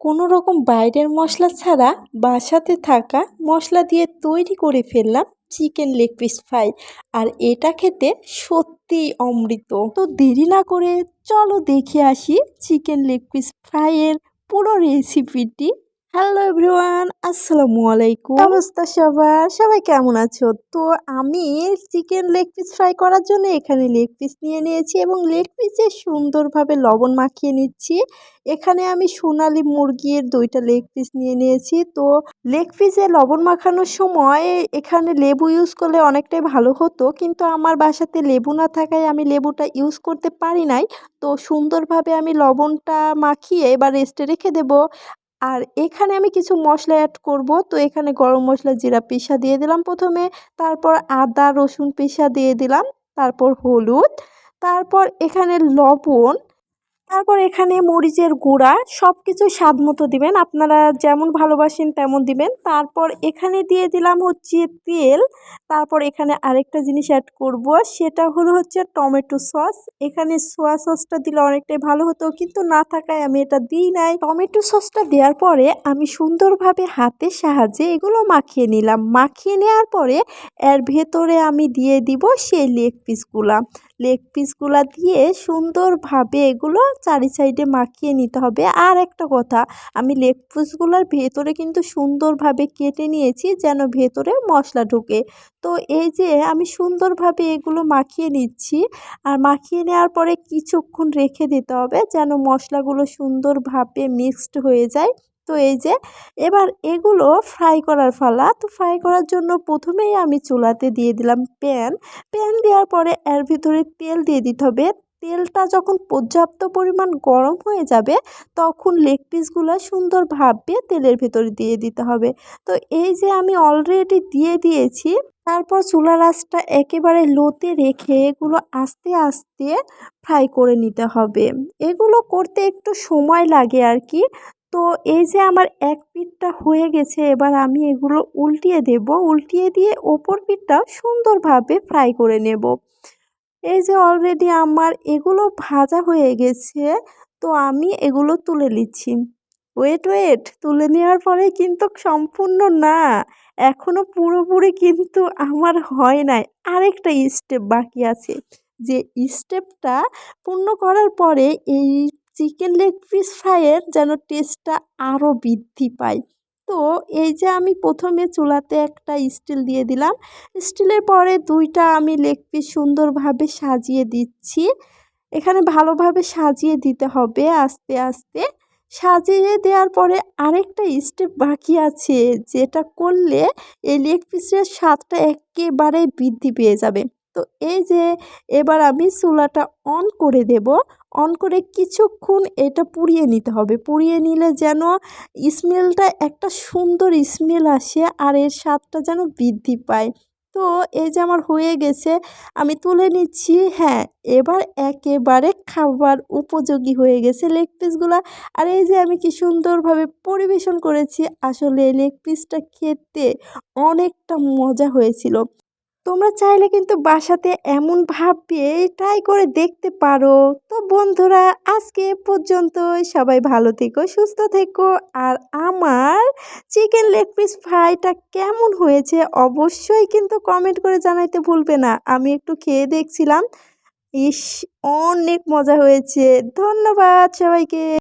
কোনো রকম বাইরের মশলা ছাড়া বাসাতে থাকা মশলা দিয়ে তৈরি করে ফেললাম চিকেন লেগ পিস ফ্রাই। আর এটা খেতে সত্যিই অমৃত। তো দেরি না করে চলো দেখে আসি চিকেন লেগ পিস ফ্রাইয়ের পুরো রেসিপিটি। হ্যালো এভরিওয়ান, আসসালামু আলাইকুম। কি অবস্থা সবার? সবাই কেমন আছো? তো আমি চিকেন লেগ পিস ফ্রাই করার জন্য এখানে লেগ পিস নিয়ে নিয়েছি এবং লেগ পিসে সুন্দরভাবে লবণ মাখিয়ে নিচ্ছি। এখানে আমি সোনালী মুরগির 2টা লেগ পিস নিয়ে নিয়েছি। তো লেগ পিসে লবণ মাখানোর সময় এখানে লেবু ইউজ করলে অনেকটাই ভালো হতো, কিন্তু আমার বাসাতে লেবু না থাকায় আমি লেবুটা ইউজ করতে পারি নাই। তো সুন্দরভাবে আমি লবণটা মাখিয়ে এবার রেস্টে রেখে দেবো। আর এখানে আমি কিছু মশলা অ্যাড করব। তো এখানে গরম মশলা, জিরা পিষা দিয়ে দিলাম প্রথমে, তারপর আদা রসুন পিষা দিয়ে দিলাম, তারপর হলুদ, তারপর এখানে লবণ, তারপর এখানে মরিচের গুঁড়া, সব কিছু স্বাদ মতো দিবেন, আপনারা যেমন ভালোবাসেন তেমন দিবেন। তারপর এখানে দিয়ে দিলাম হচ্ছে তেল। তারপর এখানে আরেকটা জিনিস অ্যাড করব, সেটা হচ্ছে টমেটো সস। এখানে সোয়া সসটা দিলে অনেকটাই ভালো হতো, কিন্তু না থাকায় আমি এটা দিই নাই। টমেটো সসটা দেওয়ার পরে আমি সুন্দরভাবে হাতের সাহায্যে এগুলো মাখিয়ে নিলাম। মাখিয়ে নেওয়ার পরে এর ভেতরে আমি দিয়ে দিব সেই লেগ পিসগুলা দিয়ে সুন্দরভাবে এগুলো চারি সাইডে মাখিয়ে নিতে হবে। আর একটা কথা, আমি লেগ পিসগুলোর ভেতরে কিন্তু সুন্দরভাবে কেটে নিয়েছি যেন ভেতরে মশলা ঢুকে। তো এই যে আমি সুন্দরভাবে এগুলো মাখিয়ে নিচ্ছি। আর মাখিয়ে নেওয়ার পরে কিছুক্ষণ রেখে দিতে হবে যেন মশলাগুলো সুন্দরভাবে মিক্সড হয়ে যায়। তো এই যে এবার এগুলো ফ্রাই করার পালা। তো ফ্রাই করার জন্য প্রথমেই আমি চুলাতে দিয়ে দিলাম প্যান দেওয়ার পরে এর ভিতরে তেল দিয়ে দিতে হবে। তেলটা যখন পর্যাপ্ত পরিমাণ গরম হয়ে যাবে তখন লেগ পিসগুলো সুন্দরভাবে তেলের ভেতরে দিয়ে দিতে হবে। তো এই যে আমি অলরেডি দিয়ে দিয়েছি। তারপর চুলার আঁচটা একেবারে লোতে রেখে এগুলো আস্তে আস্তে ফ্রাই করে নিতে হবে। এগুলো করতে একটু সময় লাগে আর কি। তো এই যে আমার এক পিঠটা হয়ে গেছে, এবার আমি এগুলো উল্টিয়ে দেব। উল্টিয়ে দিয়ে ওপর পিঠটাও সুন্দরভাবে ফ্রাই করে নেব। এই যে অলরেডি আমার এগুলো ভাজা হয়ে গেছে। তো আমি এগুলো তুলে নিচ্ছি। ওয়েট তুলে নেওয়ার পরে কিন্তু সম্পূর্ণ না, এখনো পুরোপুরি কিন্তু আমার হয় নাই। আরেকটা স্টেপ বাকি আছে, যে স্টেপটা পূর্ণ করার পরে এই চিকেন লেগ পিস ফ্রাইয়ের যেন টেস্টটা আরও বৃদ্ধি পায়। তো এই যে আমি প্রথমে চুলাতে একটা স্টিল দিয়ে দিলাম। স্টিলের পরে 2টা আমি লেগ পিস সুন্দরভাবে সাজিয়ে দিচ্ছি। এখানে ভালোভাবে সাজিয়ে দিতে হবে আস্তে আস্তে। সাজিয়ে দেওয়ার পরে আরেকটা স্টেপ বাকি আছে, যেটা করলে এই লেগ পিসের স্বাদটা একেবারে বৃদ্ধি পেয়ে যাবে। তো এই যে এবার আমি চুলাটা অন করে দেব। অন করে কিছুক্ষণ এটা পুড়িয়ে নিতে হবে। পুড়িয়ে নিলে যেন স্মেলটা একটা সুন্দর স্মেল আসে আর এর স্বাদটা যেন বৃদ্ধি পায়। তো এই যে আমার হয়ে গেছে, আমি তুলে নিচ্ছি। হ্যাঁ, এবার একেবারে খাবার উপযোগী হয়ে গেছে লেগ পিসগুলা। আর এই যে আমি কি সুন্দরভাবে পরিবেশন করেছি। আসলে লেগ পিসটা খেতে অনেকটা মজা হয়েছিল। তোমরা চাইলে কিন্তু বাসাতে এমনভাবে ট্রাই করে দেখতে পারো। তো বন্ধুরা, আজকে এ পর্যন্তই। সবাই ভালো থেকো, সুস্থ থেকো। আর আমার চিকেন লেগ পিস ফ্রাইটা কেমন হয়েছে অবশ্যই কিন্তু কমেন্ট করে জানাইতে ভুলবে না। আমি একটু খেয়ে দেখছিলাম, ইস, অনেক মজা হয়েছে। ধন্যবাদ সবাইকে।